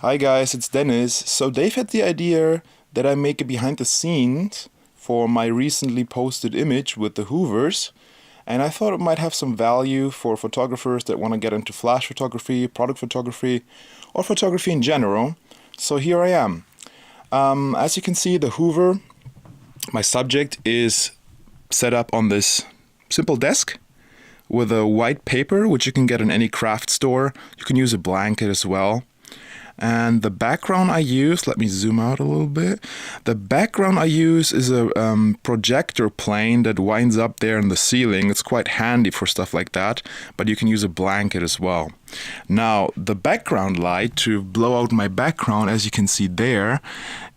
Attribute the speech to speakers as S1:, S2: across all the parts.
S1: Hi guys, it's Dennis. So Dave had the idea that I make a behind the scenes for my recently posted image with the Hoovers, and I thought it might have some value for photographers that want to get into flash photography, product photography, or photography in general. So here I am. As you can see, the Hoover, my subject, is set up on this simple desk with a white paper, which you can get in any craft store. You can use a blanket as well. And the background I use, let me zoom out a little bit. The background I use is a projector plane that winds up there in the ceiling. It's quite handy for stuff like that, but you can use a blanket as well. Now, the background light to blow out my background, as you can see there,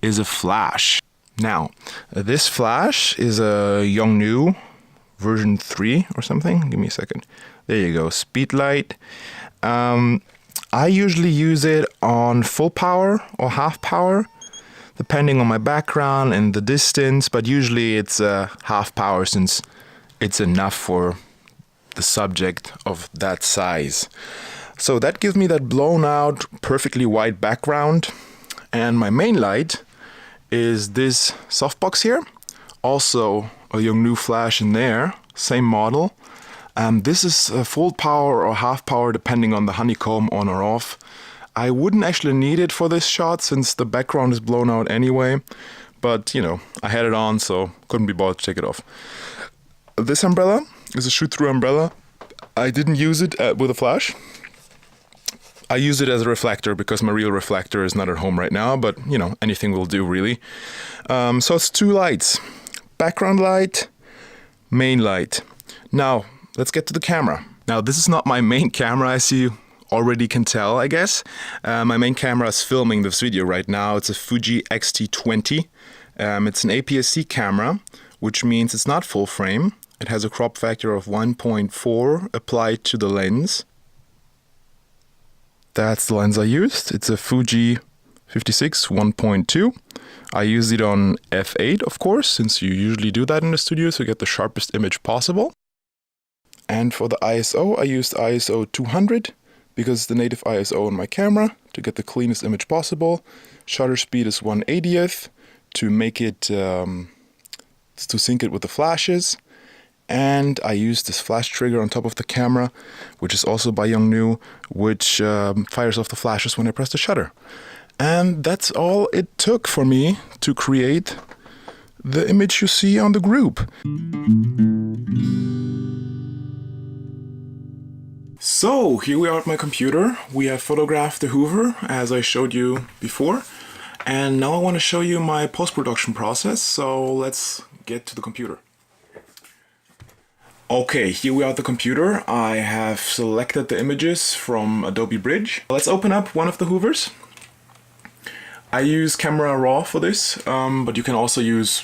S1: is a flash. Now, this flash is a Yongnuo version 3 or something. Give me a second. There you go, Speedlight. I usually use it on full power or half power, depending on my background and the distance, but usually it's half power since it's enough for the subject of that size. So that gives me that blown out, perfectly white background. And my main light is this softbox here, also a Yongnuo flash in there, same model. This is full power or half power depending on the honeycomb on or off. I wouldn't actually need it for this shot since the background is blown out anyway, but you know, I had it on so couldn't be bothered to take it off. This umbrella is a shoot-through umbrella. I didn't use it with a flash. I use it as a reflector because my real reflector is not at home right now, but you know, anything will do really. So it's two lights, background light, main light. Now, let's get to the camera. Now, this is not my main camera, as you already can tell, I guess. My main camera is filming this video right now. It's a Fuji X-T20. It's an APS-C camera, which means it's not full frame. It has a crop factor of 1.4 applied to the lens. That's the lens I used. It's a Fuji 56 1.2. I used it on f8, of course, since you usually do that in the studio to get the sharpest image possible. And for the ISO, I used ISO 200 because it's the native ISO on my camera to get the cleanest image possible. Shutter speed is 1/80th to make it, to sync it with the flashes. And I used this flash trigger on top of the camera, which is also by Yongnuo, which fires off the flashes when I press the shutter. And that's all it took for me to create the image you see on the group. So here we are at my computer. We have photographed the Hoover as I showed you before. And now I want to show you my post-production process. So let's get to the computer. Okay, here we are at the computer. I have selected the images from Adobe Bridge. Let's open up one of the Hoovers. I use Camera Raw for this, but you can also use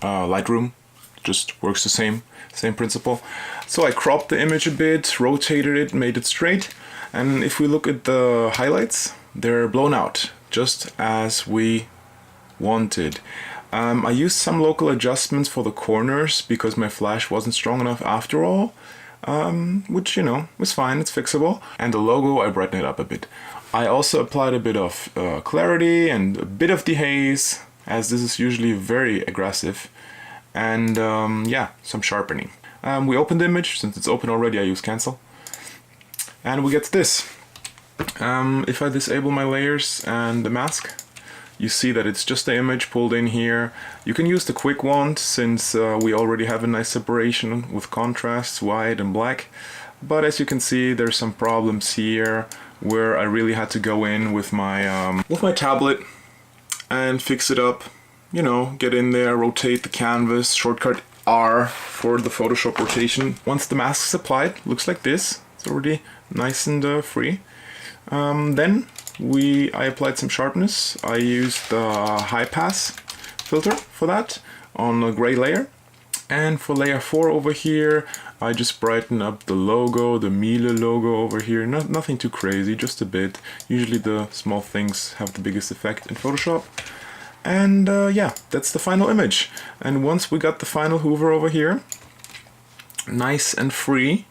S1: Lightroom. Just works the same principle. So I cropped the image a bit, rotated it, made it straight, and if we look at the highlights, they're blown out, just as we wanted. I used some local adjustments for the corners because my flash wasn't strong enough after all, which, you know, was fine, it's fixable. And the logo, I brightened it up a bit. I also applied a bit of clarity and a bit of dehaze, as this is usually very aggressive. And yeah, some sharpening. We open the image. Since it's open already, I use cancel. And we get to this. If I disable my layers and the mask, you see that it's just the image pulled in here. You can use the quick wand since we already have a nice separation with contrasts, white and black. But as you can see, there's some problems here where I really had to go in with my tablet and fix it up. You know, get in there, rotate the canvas, shortcut R for the Photoshop rotation. Once the mask is applied, looks like this. It's already nice and free. Then I applied some sharpness. I used the high pass filter for that on a gray layer. And for layer 4 over here, I just brighten up the logo, the Miele logo over here. Nothing too crazy, just a bit. Usually the small things have the biggest effect in Photoshop. And yeah, that's the final image. And once we got the final Hoover over here, nice and free,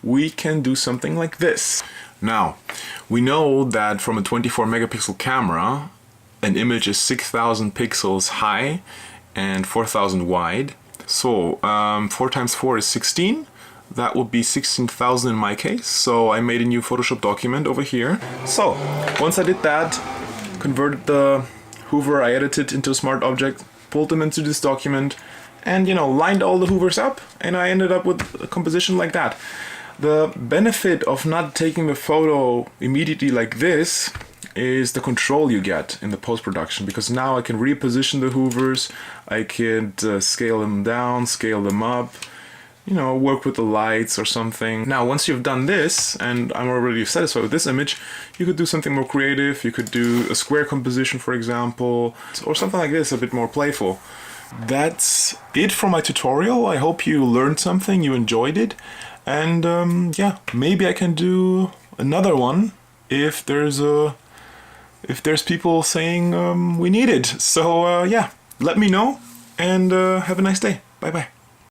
S1: we can do something like this. Now, we know that from a 24 megapixel camera, an image is 6,000 pixels high and 4,000 wide. So 4 times 4 is 16. That would be 16,000 in my case. So I made a new Photoshop document over here. So once I did that, converted the Hoover, I edited into a smart object, pulled them into this document, and lined all the Hoovers up, and I ended up with a composition like that. The benefit of not taking the photo immediately like this is the control you get in the post-production, because now I can reposition the Hoovers, I could scale them down, scale them up, work with the lights or something. Now, once you've done this, and I'm already satisfied with this image, you could do something more creative. You could do a square composition, for example, or something like this, a bit more playful. That's it for my tutorial. I hope you learned something, you enjoyed it, and yeah, maybe I can do another one if there's people saying we need it. So yeah, let me know, and have a nice day. Bye bye.